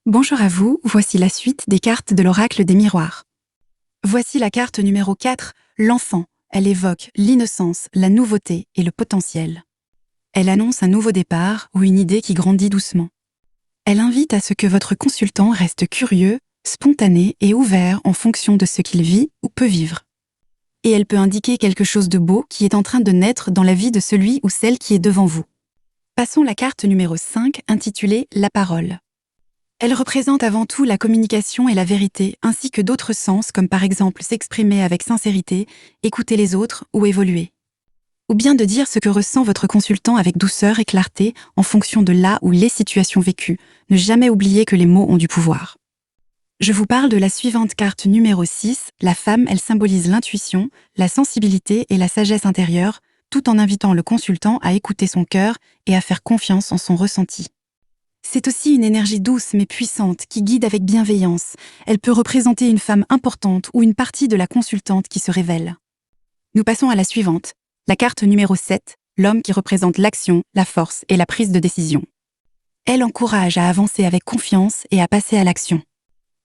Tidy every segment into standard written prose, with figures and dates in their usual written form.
Bonjour à vous, voici la suite des cartes de l'oracle des miroirs. Voici la carte numéro 4, l'enfant. Elle évoque l'innocence, la nouveauté et le potentiel. Elle annonce un nouveau départ ou une idée qui grandit doucement. Elle invite à ce que votre consultant reste curieux, spontané et ouvert en fonction de ce qu'il vit ou peut vivre. Et elle peut indiquer quelque chose de beau qui est en train de naître dans la vie de celui ou celle qui est devant vous. Passons la carte numéro 5, intitulée « La parole ». Elle représente avant tout la communication et la vérité, ainsi que d'autres sens comme par exemple s'exprimer avec sincérité, écouter les autres ou évoluer. Ou bien de dire ce que ressent votre consultant avec douceur et clarté en fonction de là ou les situations vécues. Ne jamais oublier que les mots ont du pouvoir. Je vous parle de la suivante carte numéro 6. La femme, elle symbolise l'intuition, la sensibilité et la sagesse intérieure, tout en invitant le consultant à écouter son cœur et à faire confiance en son ressenti. C'est aussi une énergie douce mais puissante qui guide avec bienveillance. Elle peut représenter une femme importante ou une partie de la consultante qui se révèle. Nous passons à la suivante, la carte numéro 7, l'homme qui représente l'action, la force et la prise de décision. Elle encourage à avancer avec confiance et à passer à l'action.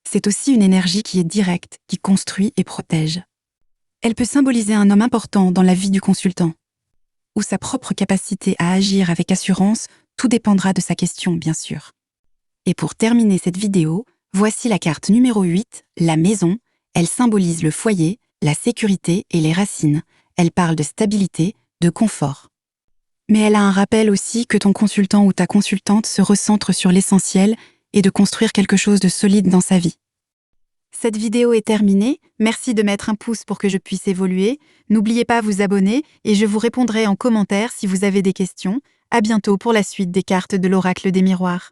C'est aussi une énergie qui est directe, qui construit et protège. Elle peut symboliser un homme important dans la vie du consultant, ou sa propre capacité à agir avec assurance. Tout dépendra de sa question, bien sûr. Et pour terminer cette vidéo, voici la carte numéro 8, la maison. Elle symbolise le foyer, la sécurité et les racines. Elle parle de stabilité, de confort. Mais elle a un rappel aussi que ton consultant ou ta consultante se recentre sur l'essentiel et de construire quelque chose de solide dans sa vie. Cette vidéo est terminée. Merci de mettre un pouce pour que je puisse évoluer. N'oubliez pas à vous abonner et je vous répondrai en commentaire si vous avez des questions. À bientôt pour la suite des cartes de l'oracle des miroirs.